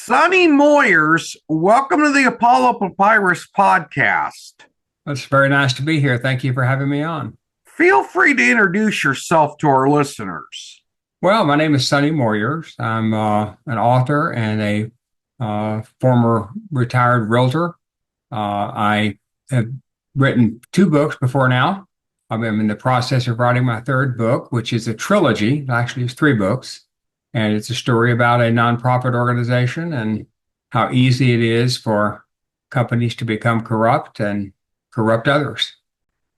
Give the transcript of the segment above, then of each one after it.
Sonny Moyers, welcome to the Apollo Papyrus podcast. It's very nice to be here. Thank you for having me on. Feel free to introduce yourself to our listeners. Well, my name is Sonny Moyers. I'm an author and a former retired realtor. I have written two books before now. I'm in the process of writing my third book, which is a trilogy. Actually, it's three books. And it's a story about a nonprofit organization and how easy it is for companies to become corrupt and corrupt others.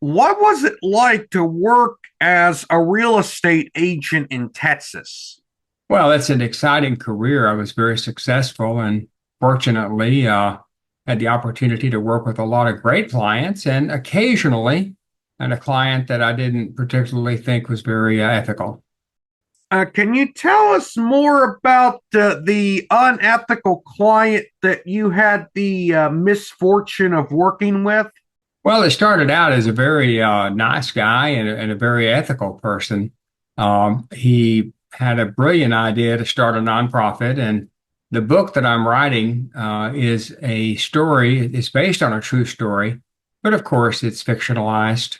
What was it like to work as a real estate agent in Texas? Well, it's an exciting career. I was very successful and fortunately had the opportunity to work with a lot of great clients and occasionally and a client that I didn't particularly think was very ethical. Can you tell us more about the unethical client that you had the misfortune of working with? Well, it started out as a very nice guy and a very ethical person. He had a brilliant idea to start a nonprofit, and the book that I'm writing is a story. It's based on a true story, but of course, it's fictionalized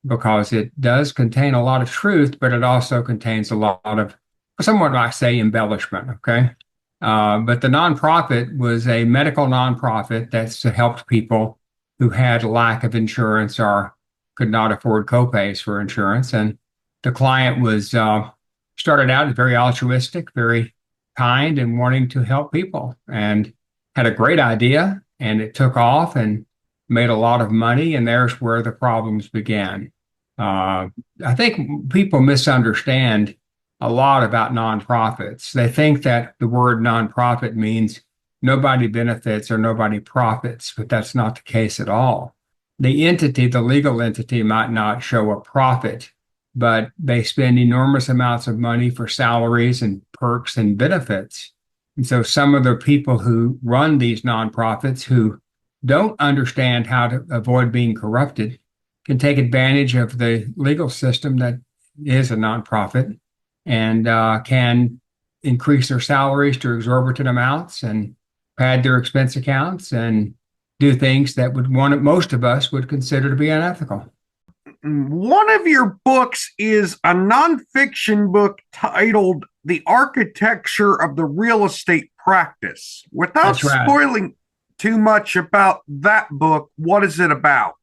because it does contain a lot of truth, but it also contains a lot of, someone might say, embellishment. Okay. But the nonprofit was a medical nonprofit that's helped people who had a lack of insurance or could not afford copays for insurance. And the client was started out as very altruistic, very kind, and wanting to help people, and had a great idea, and it took off and made a lot of money. And there's where the problems began. I think people misunderstand a lot about nonprofits. They think that the word nonprofit means nobody benefits or nobody profits, but that's not the case at all. The entity, the legal entity, might not show a profit, but they spend enormous amounts of money for salaries and perks and benefits. And so some of the people who run these nonprofits who don't understand how to avoid being corrupted can take advantage of the legal system that is a nonprofit and can increase their salaries to exorbitant amounts and pad their expense accounts and do things that most of us would consider to be unethical. One of your books is a nonfiction book titled The Architecture of the Real Estate Practice. Without That's right. spoiling too much about that book, what is it about?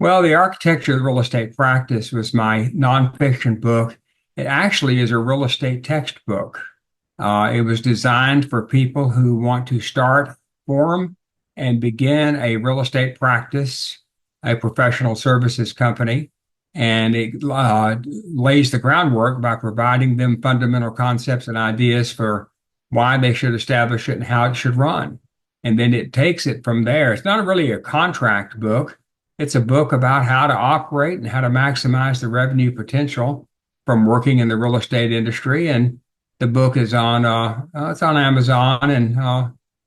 Well, The Architecture of the Real Estate Practice was my nonfiction book. It actually is a real estate textbook. It was designed for people who want to start, form, and begin a real estate practice, a professional services company. And it lays the groundwork by providing them fundamental concepts and ideas for why they should establish it and how it should run. And then it takes it from there. It's not really a contract book. It's a book about how to operate and how to maximize the revenue potential from working in the real estate industry. And the book is it's on Amazon and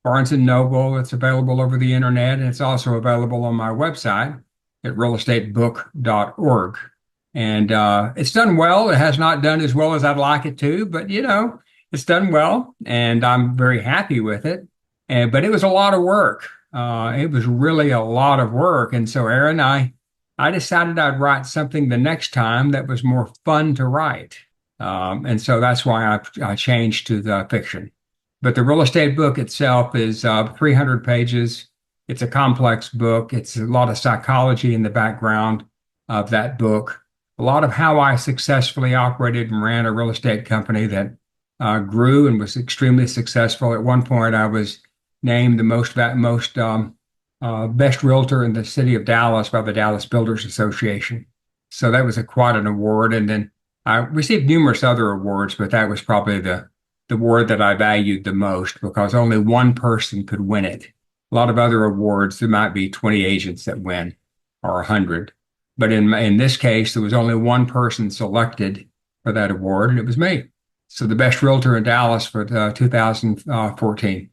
Barnes and Noble. It's available over the internet, and it's also available on my website at realestatebook.org. And it's done well. It has not done as well as I'd like it to, but it's done well, and I'm very happy with it. But it was a lot of work. It was really a lot of work. And so, Aaron, I decided I'd write something the next time that was more fun to write. And so that's why I changed to the fiction. But the real estate book itself is 300 pages. It's a complex book. It's a lot of psychology in the background of that book. A lot of how I successfully operated and ran a real estate company that grew and was extremely successful. At one point, I was named the best realtor in the city of Dallas by the Dallas Builders Association. So that was quite an award. And then I received numerous other awards, but that was probably the award that I valued the most because only one person could win it. A lot of other awards, there might be 20 agents that win or 100. But in this case, there was only one person selected for that award, and it was me. So the best realtor in Dallas for 2014.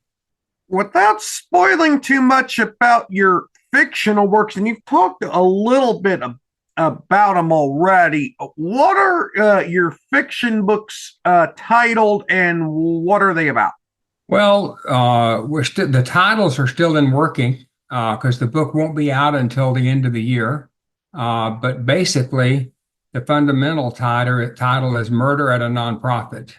Without spoiling too much about your fictional works, and you've talked a little bit about them already, what are your fiction books titled and what are they about? Well, the titles are still in working because the book won't be out until the end of the year. But basically, the fundamental title is Murder at a Nonprofit.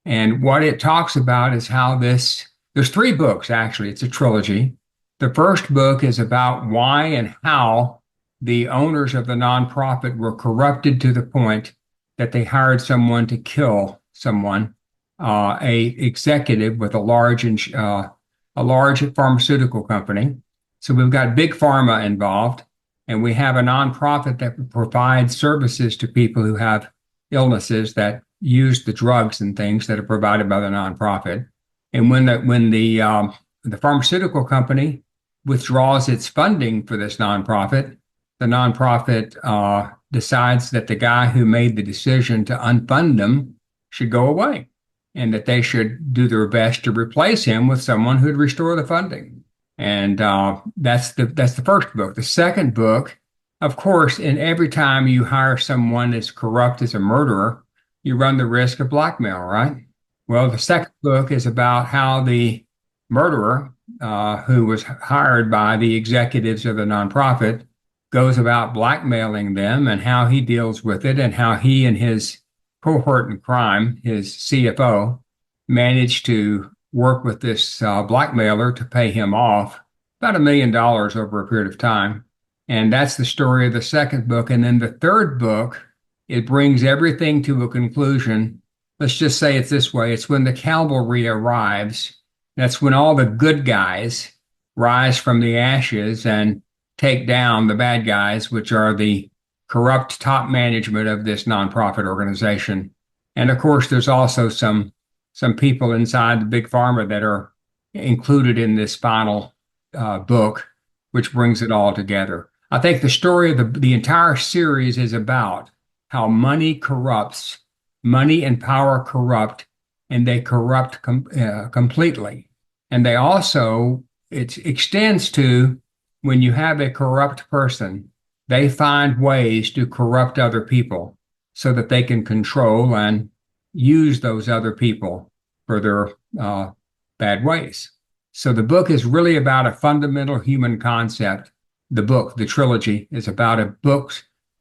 And what it talks about is how there's three books actually, it's a trilogy. The first book is about why and how the owners of the nonprofit were corrupted to the point that they hired someone to kill someone, a executive with a large pharmaceutical company. So we've got big pharma involved, and we have a nonprofit that provides services to people who have illnesses that use the drugs and things that are provided by the nonprofit. And when the pharmaceutical company withdraws its funding for this nonprofit, the nonprofit decides that the guy who made the decision to unfund them should go away, and that they should do their best to replace him with someone who'd restore the funding. And that's the first book. The second book, of course, in every time you hire someone as corrupt as a murderer, you run the risk of blackmail, right? Well, the second book is about how the murderer, who was hired by the executives of the nonprofit, goes about blackmailing them and how he deals with it, and how he and his cohort in crime, his CFO, managed to work with this blackmailer to pay him off about $1 million over a period of time. And that's the story of the second book. And then the third book, it brings everything to a conclusion. Let's just say it's this way. It's when the cavalry arrives. That's when all the good guys rise from the ashes and take down the bad guys, which are the corrupt top management of this nonprofit organization. And of course, there's also some people inside the big pharma that are included in this final book, which brings it all together. I think the story of the entire series is about how money corrupts, money and power corrupt, and they corrupt completely. And they also, it extends to when you have a corrupt person, they find ways to corrupt other people so that they can control and use those other people for their bad ways. So the book is really about a fundamental human concept. The book, the trilogy, is about a book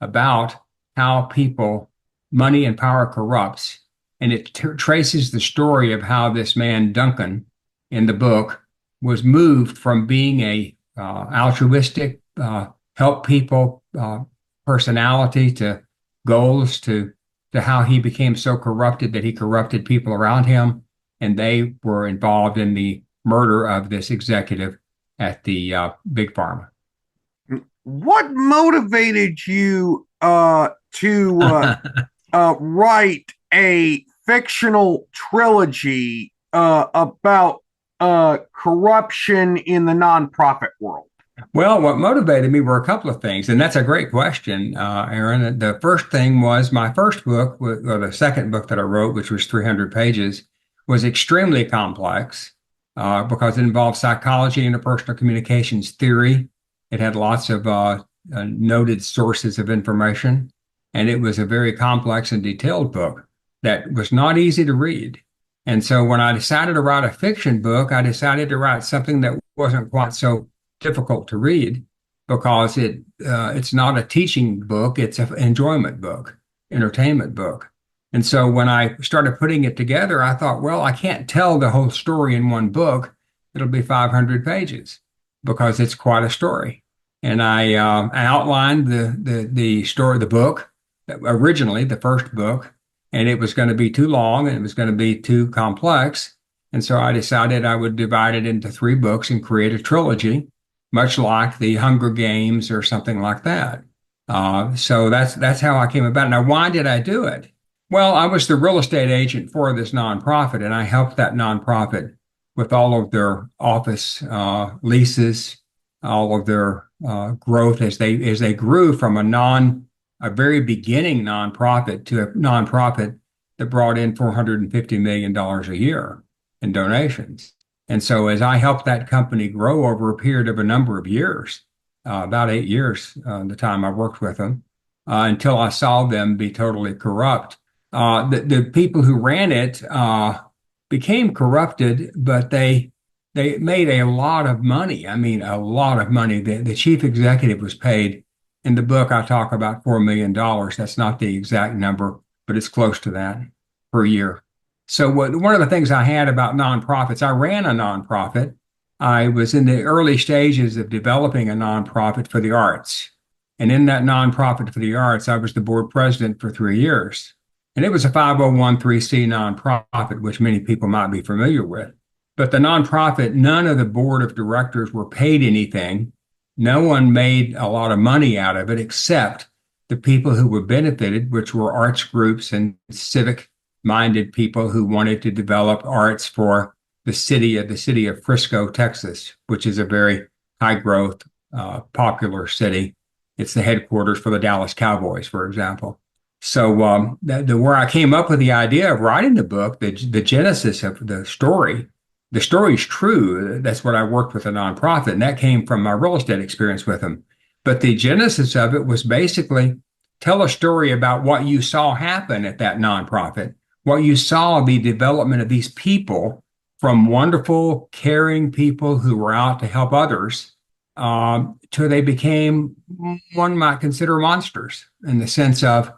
about how people, money and power corrupts. And it traces the story of how this man, Duncan, in the book, was moved from being a altruistic, help people personality to goals to how he became so corrupted that he corrupted people around him, and they were involved in the murder of this executive at the big pharma. What motivated you to write a fictional trilogy about corruption in the nonprofit world? Well, what motivated me were a couple of things, and that's a great question, Aaron. The first thing was my first book, or the second book that I wrote, which was 300 pages, was extremely complex because it involved psychology, interpersonal communications theory. It had lots of noted sources of information, and it was a very complex and detailed book that was not easy to read. And so when I decided to write a fiction book, I decided to write something that wasn't quite so difficult to read, because it's not a teaching book, it's an enjoyment book, entertainment book. And so when I started putting it together, I thought, well, I can't tell the whole story in one book. It'll be 500 pages because it's quite a story. And I outlined the story, the book, originally the first book, and it was going to be too long and it was going to be too complex. And so I decided I would divide it into 3 books and create a trilogy, much like the Hunger Games or something like that. So that's how I came about it. Now, why did I do it? Well, I was the real estate agent for this nonprofit, and I helped that nonprofit with all of their office leases, all of their growth as they grew from a very beginning nonprofit to a nonprofit that brought in $450 million a year in donations. And so as I helped that company grow over a period of a number of years, about 8 years, the time I worked with them, until I saw them be totally corrupt. The people who ran it became corrupted, but they made a lot of money. I mean, a lot of money. The chief executive was paid. In the book, I talk about $4 million. That's not the exact number, but it's close to that per year. So one of the things I had about nonprofits, I ran a nonprofit. I was in the early stages of developing a nonprofit for the arts. And in that nonprofit for the arts, I was the board president for 3 years. And it was a 501(c) nonprofit, which many people might be familiar with. But the nonprofit, none of the board of directors were paid anything. No one made a lot of money out of it except the people who were benefited, which were arts groups and civic minded people who wanted to develop arts for the city of Frisco, Texas, which is a very high growth, popular city. It's the headquarters for the Dallas Cowboys, for example. So where I came up with the idea of writing the book, the genesis of the story is true. That's what I worked with a nonprofit, and that came from my real estate experience with them. But the genesis of it was basically tell a story about what you saw happen at that nonprofit, what you saw the development of these people from wonderful, caring people who were out to help others till they became, one might consider, monsters in the sense of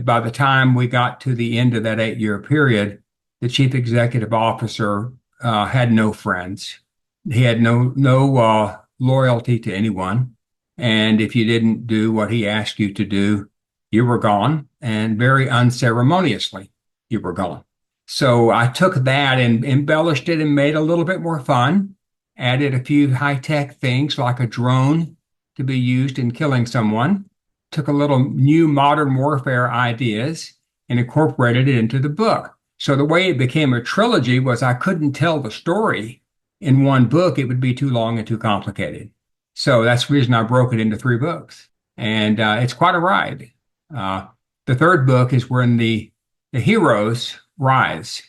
by the time we got to the end of that 8-year period, the chief executive officer had no friends. He had no loyalty to anyone. And if you didn't do what he asked you to do, you were gone, and very unceremoniously, you were gone. So I took that and embellished it and made it a little bit more fun, added a few high-tech things like a drone to be used in killing someone, took a little new modern warfare ideas and incorporated it into the book. So the way it became a trilogy was I couldn't tell the story in one book. It would be too long and too complicated. So that's the reason I broke it into 3 books. And it's quite a ride. The third book is when the heroes rise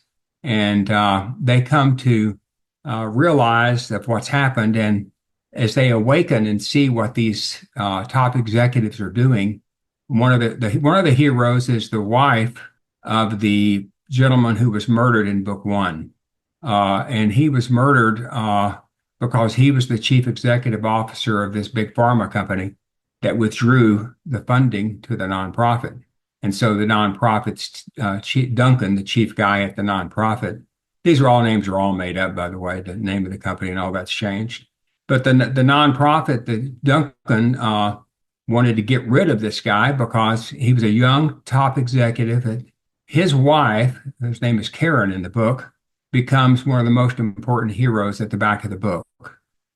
and they come to realize of what's happened. And as they awaken and see what these top executives are doing, one of the heroes is the wife of the gentleman who was murdered in book 1. And he was murdered because he was the chief executive officer of this big pharma company that withdrew the funding to the nonprofit. And so the nonprofit's Duncan, the chief guy at the nonprofit, these names are all made up, by the way, the name of the company and all that's changed. But the nonprofit, the Duncan, wanted to get rid of this guy because he was a young top executive. His wife, whose name is Karen in the book, becomes one of the most important heroes at the back of the book.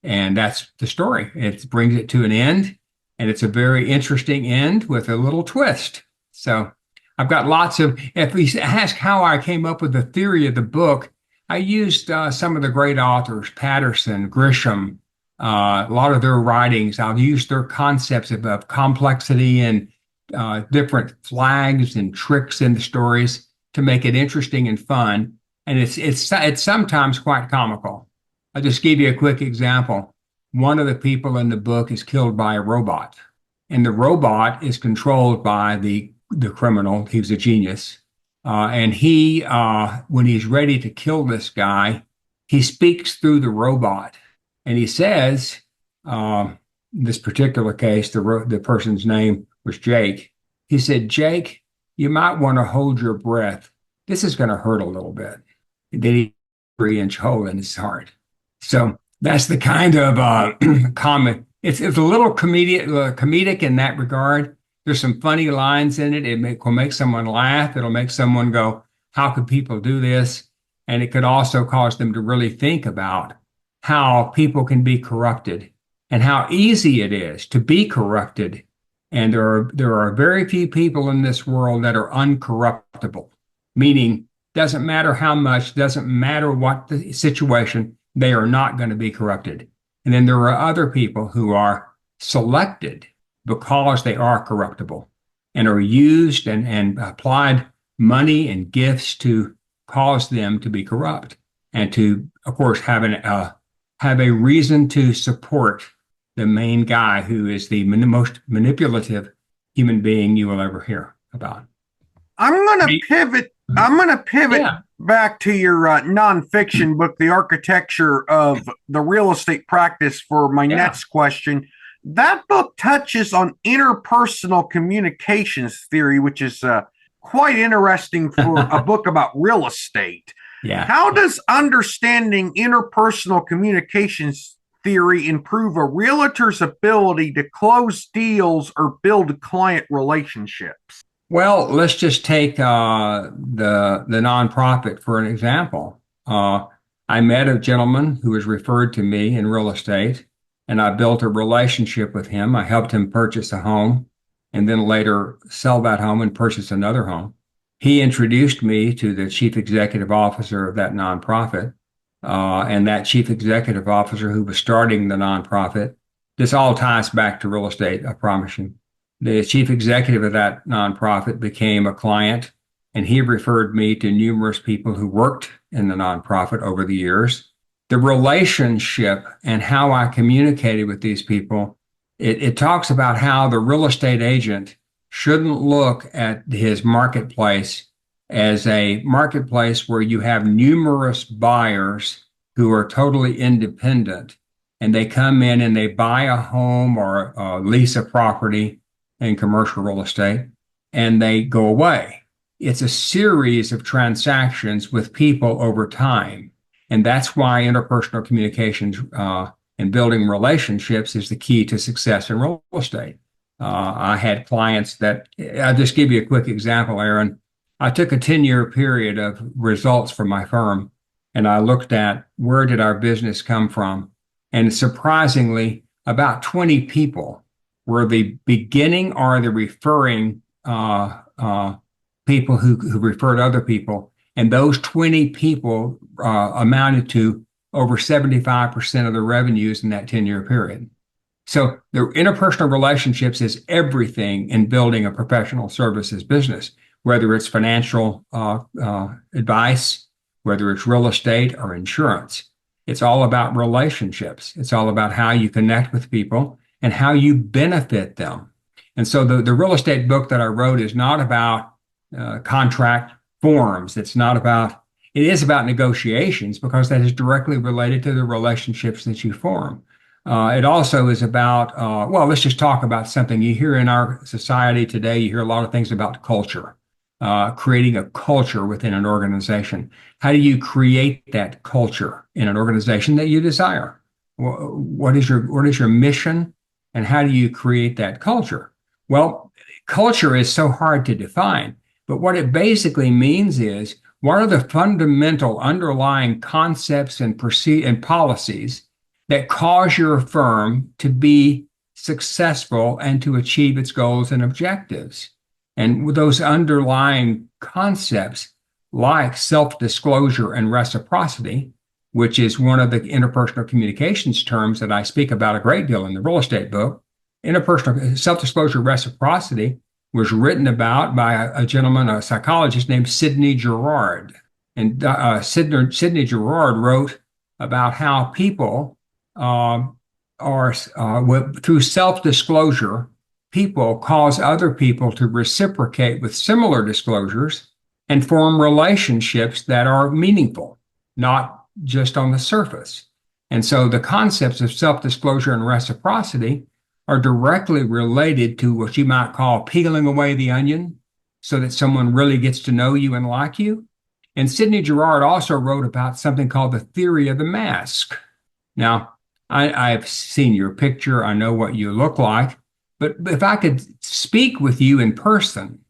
And that's the story. It brings it to an end, and it's a very interesting end with a little twist. So I've got lots of, if we ask how I came up with the theory of the book, I used some of the great authors, Patterson, Grisham, a lot of their writings. I'll use their concepts of complexity and different flags and tricks in the stories to make it interesting and fun. And it's sometimes quite comical. I'll just give you a quick example. One of the people in the book is killed by a robot, and the robot is controlled by the criminal. He was a genius. And he, when he's ready to kill this guy, he speaks through the robot. And he says, in this particular case, the person's name was Jake. He said, "Jake, you might want to hold your breath. This is going to hurt a little bit." And then he 3-inch hole in his heart. So that's the kind of comic. It's a little comedic in that regard. There's some funny lines in it. It will make someone laugh. It'll make someone go, how could people do this? And it could also cause them to really think about how people can be corrupted and how easy it is to be corrupted. And there are very few people in this world that are uncorruptible, meaning doesn't matter how much, doesn't matter what the situation, they are not going to be corrupted. And then there are other people who are selected because they are corruptible and are used and applied money and gifts to cause them to be corrupt and to, of course, have a reason to support the main guy who is the most manipulative human being you will ever hear about. I'm going to pivot. I'm going to pivot back to your nonfiction book, The Architecture of the Real Estate Practice, for my next question. That book touches on interpersonal communications theory, which is quite interesting for a book about real estate. Yeah. How does understanding interpersonal communications theory improve a realtor's ability to close deals or build client relationships? Well, let's just take the nonprofit for an example. I met a gentleman who was referred to me in real estate, and I built a relationship with him. I helped him purchase a home and then later sell that home and purchase another home. He introduced me to the chief executive officer of that nonprofit, and that chief executive officer who was starting the nonprofit. This all ties back to real estate, I promise you. The chief executive of that nonprofit became a client, and he referred me to numerous people who worked in the nonprofit over the years. The relationship and how I communicated with these people, it talks about how the real estate agent shouldn't look at his marketplace as a marketplace where you have numerous buyers who are totally independent, and they come in and they buy a home or lease a property in commercial real estate, and they go away. It's a series of transactions with people over time. And that's why interpersonal communications and building relationships is the key to success in real estate. I had clients that, I'll just give you a quick example, Aaron. I took a 10-year period of results for my firm, and I looked at where did our business come from. And surprisingly, about 20 people were the beginning or the referring people who referred other people. And those 20 people amounted to over 75% of the revenues in that 10-year period. So the interpersonal relationships is everything in building a professional services business, whether it's financial advice, whether it's real estate or insurance. It's all about relationships. It's all about how you connect with people and how you benefit them. And so the real estate book that I wrote is not about contract forms. It is about negotiations, because that is directly related to the relationships that you form. It also is about, let's just talk about something you hear in our society today. You hear a lot of things about culture, creating a culture within an organization. How do you create that culture in an organization that you desire? What is your mission, and how do you create that culture? Well, culture is so hard to define, but what it basically means is, what are the fundamental underlying concepts and policies that cause your firm to be successful and to achieve its goals and objectives? And with those underlying concepts, like self-disclosure and reciprocity, which is one of the interpersonal communications terms that I speak about a great deal in the real estate book. Interpersonal self-disclosure reciprocity was written about by a gentleman, a psychologist named Sidney Girard. And Sidney Girard wrote about how people through self-disclosure, people cause other people to reciprocate with similar disclosures and form relationships that are meaningful, not just on the surface. And so the concepts of self-disclosure and reciprocity are directly related to what you might call peeling away the onion so that someone really gets to know you and like you. And Sidney Girard also wrote about something called the theory of the mask. Now, I've seen your picture. I know what you look like. But if I could speak with you in person,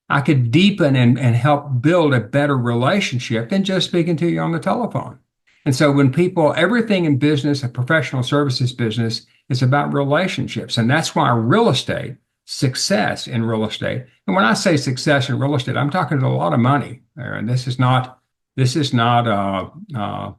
I could deepen and help build a better relationship than just speaking to you on the telephone. And so when everything in business, a professional services business, is about relationships. And that's why success in real estate. And when I say success in real estate, I'm talking a lot of money, Aaron. This is not a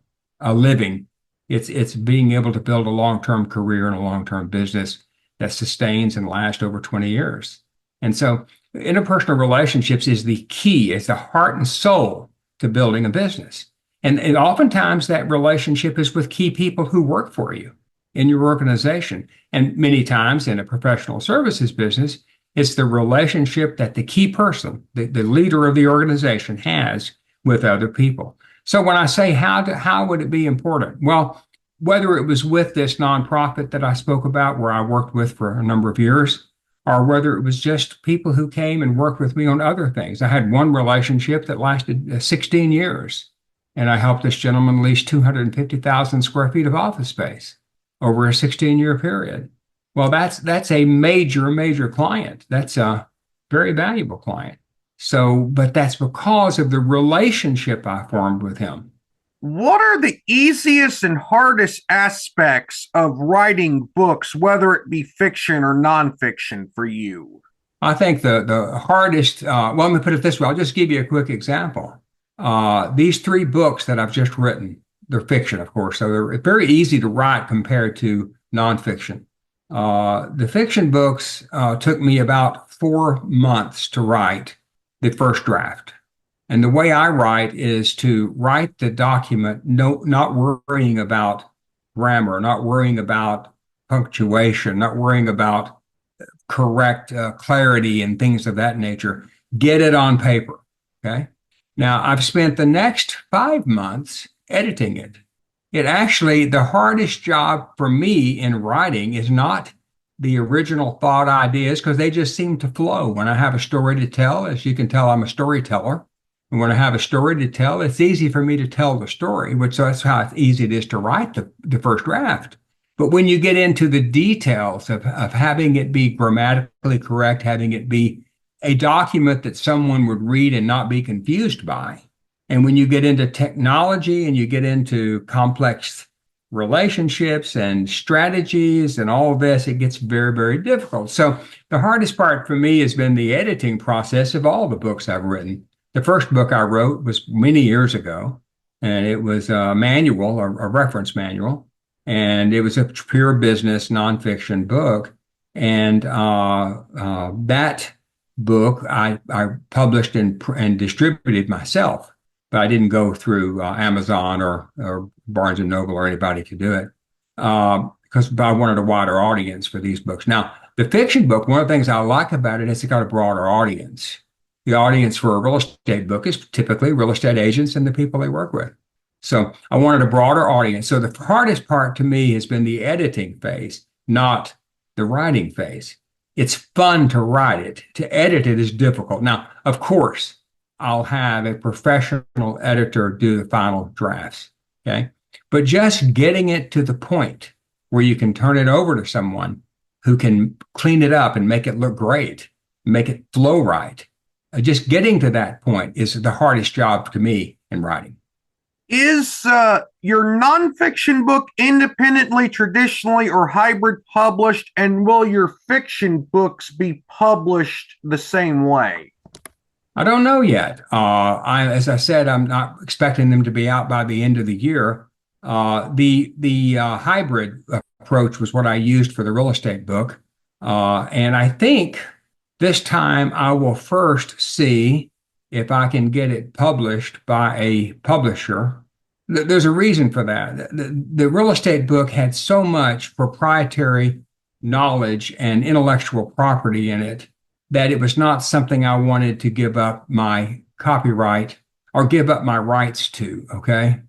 living. It's being able to build a long-term career and a long-term business that sustains and lasts over 20 years. And so interpersonal relationships is the key. It's the heart and soul to building a business. And oftentimes that relationship is with key people who work for you in your organization. And many times in a professional services business, it's the relationship that the key person, the leader of the organization, has with other people. So when I say how would it be important? Well, whether it was with this nonprofit that I spoke about, where I worked with for a number of years, or whether it was just people who came and worked with me on other things. I had one relationship that lasted 16 years, and I helped this gentleman lease 250,000 square feet of office space over a 16-year period. Well, that's a major client. That's a very valuable client. So, but that's because of the relationship I formed with him. What are the easiest and hardest aspects of writing books, whether it be fiction or nonfiction, for you? I think the hardest, well, let me put it this way. I'll just give you a quick example. These three books that I've just written, they're fiction, of course, so they're very easy to write compared to nonfiction. The fiction books took me about 4 months to write the first draft. And the way I write is to write the document, not worrying about grammar, not worrying about punctuation, not worrying about correct clarity and things of that nature. Get it on paper. Okay. Now, I've spent the next 5 months editing it. It actually, the hardest job for me in writing is not the original thought ideas, because they just seem to flow. When I have a story to tell, as you can tell, I'm a storyteller. And when I have a story to tell, it's easy for me to tell the story, which that's how easy it is to write the first draft. But when you get into the details of having it be grammatically correct, having it be a document that someone would read and not be confused by, and when you get into technology and you get into complex relationships and strategies and all of this, it gets very difficult. So the hardest part for me has been the editing process of all the books I've written. The first book I wrote was many years ago, and it was a manual, a reference manual, and it was a pure business nonfiction book. And that book I published and distributed myself, but I didn't go through Amazon or Barnes and Noble or anybody to do it, because I wanted a wider audience for these books. Now, the fiction book, one of the things I like about it is it got a broader audience. The audience for a real estate book is typically real estate agents and the people they work with. So I wanted a broader audience. So the hardest part to me has been the editing phase, not the writing phase. It's fun to write it. To edit it is difficult. Now, of course, I'll have a professional editor do the final drafts, okay? But just getting it to the point where you can turn it over to someone who can clean it up and make it look great, make it flow right. Just getting to that point is the hardest job to me in writing. Is your nonfiction book independently, traditionally, or hybrid published? And will your fiction books be published the same way? I don't know yet. As I said, I'm not expecting them to be out by the end of the year. The hybrid approach was what I used for the real estate book. And I think this time I will first see if I can get it published by a publisher. There's a reason for that. The real estate book had so much proprietary knowledge and intellectual property in it that it was not something I wanted to give up my copyright or give up my rights to, okay?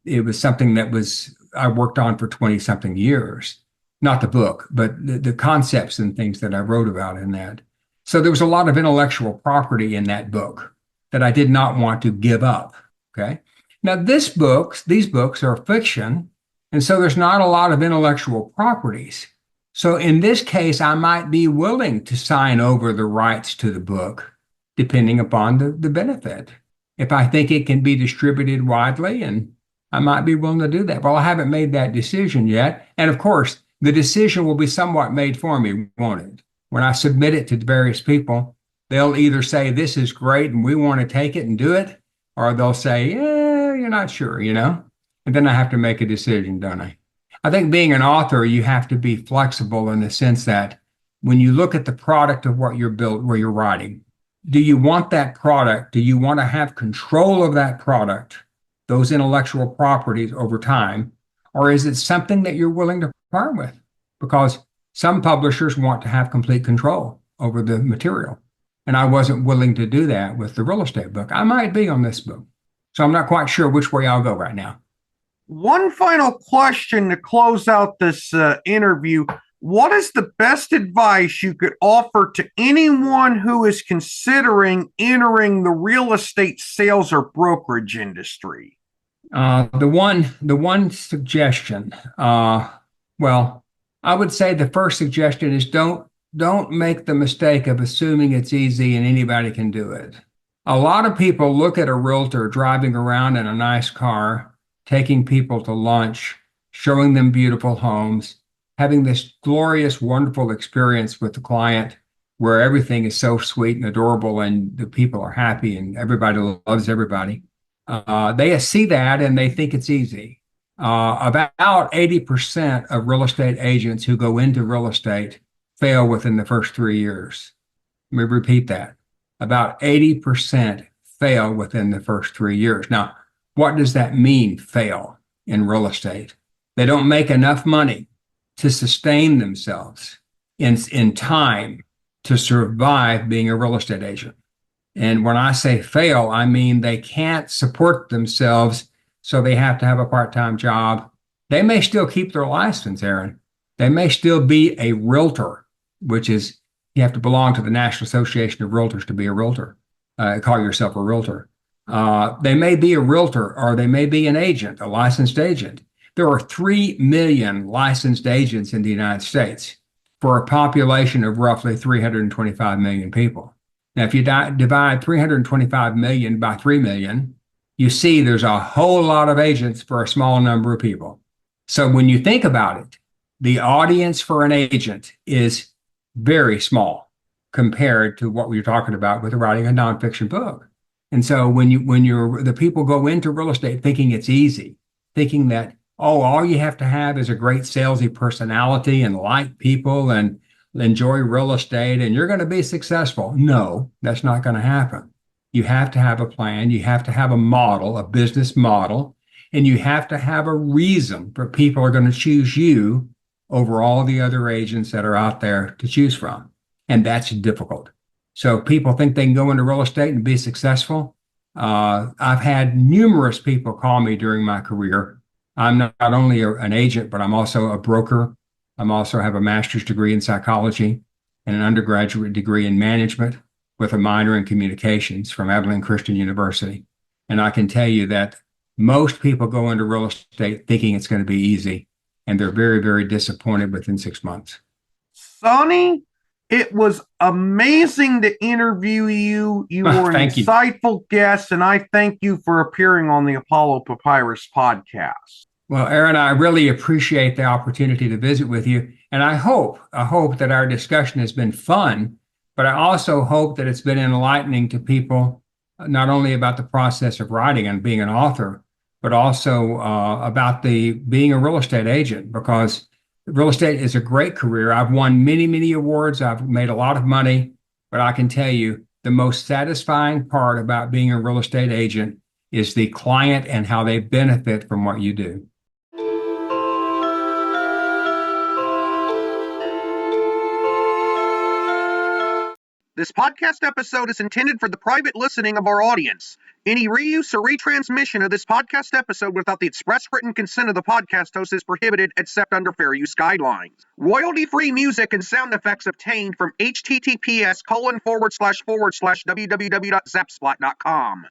It was something that I worked on for 20 something years. Not the book, but the concepts and things that I wrote about in that. So there was a lot of intellectual property in that book that I did not want to give up, okay? Now these books are fiction, and so there's not a lot of intellectual properties. So in this case, I might be willing to sign over the rights to the book, depending upon the benefit. If I think it can be distributed widely, and I might be willing to do that. Well, I haven't made that decision yet. And of course, the decision will be somewhat made for me, won't it? When I submit it to various people, they'll either say, this is great and we want to take it and do it, or they'll say, yeah, you're not sure, And then I have to make a decision, don't I? I think being an author, you have to be flexible in the sense that when you look at the product of what where you're writing, do you want that product? Do you want to have control of that product, those intellectual properties over time? Or is it something that you're willing to part with? Because some publishers want to have complete control over the material. And I wasn't willing to do that with the real estate book. I might be on this book. So I'm not quite sure which way I'll go right now. One final question to close out this interview. What is the best advice you could offer to anyone who is considering entering the real estate sales or brokerage industry? The one suggestion, well, I would say the first suggestion is don't make the mistake of assuming it's easy and anybody can do it. A lot of people look at a realtor driving around in a nice car, taking people to lunch, showing them beautiful homes, having this glorious, wonderful experience with the client where everything is so sweet and adorable and the people are happy and everybody loves everybody. They see that and they think it's easy. About 80% of real estate agents who go into real estate fail within the first 3 years. Let me repeat that. About 80% fail within the first 3 years. Now, what does that mean, fail in real estate? They don't make enough money to sustain themselves in time to survive being a real estate agent. And when I say fail, I mean they can't support themselves, so they have to have a part-time job. They may still keep their license, Aaron. They may still be a realtor, which is you have to belong to the National Association of Realtors to be a realtor. Call yourself a realtor. They may be a realtor or they may be an agent, a licensed agent. There are 3 million licensed agents in the United States for a population of roughly 325 million people. Now, if you divide 325 million by 3 million, you see there's a whole lot of agents for a small number of people. So when you think about it, the audience for an agent is very small compared to what we were talking about with writing a nonfiction book. And so when the people go into real estate thinking it's easy, thinking that, oh, all you have to have is a great salesy personality and like people and enjoy real estate and you're going to be successful. No, that's not going to happen. You have to have a plan. You have to have a model, a business model, and you have to have a reason for people are going to choose you over all the other agents that are out there to choose from. And that's difficult. So people think they can go into real estate and be successful. I've had numerous people call me during my career. I'm not only an agent, but I'm also a broker. I also have a master's degree in psychology and an undergraduate degree in management with a minor in communications from Abilene Christian University. And I can tell you that most people go into real estate thinking it's going to be easy, and they're very, very disappointed within 6 months. Sonny, it was amazing to interview you. You were an Thank you. insightful guest, and I thank you for appearing on the Apollo Papyrus podcast. Well, Aaron, I really appreciate the opportunity to visit with you. And I hope that our discussion has been fun, but I also hope that it's been enlightening to people, not only about the process of writing and being an author, but also about being a real estate agent, because real estate is a great career. I've won many, many awards. I've made a lot of money, but I can tell you the most satisfying part about being a real estate agent is the client and how they benefit from what you do. This podcast episode is intended for the private listening of our audience. Any reuse or retransmission of this podcast episode without the express written consent of the podcast host is prohibited except under fair use guidelines. Royalty-free music and sound effects obtained from https://www.zapsplat.com.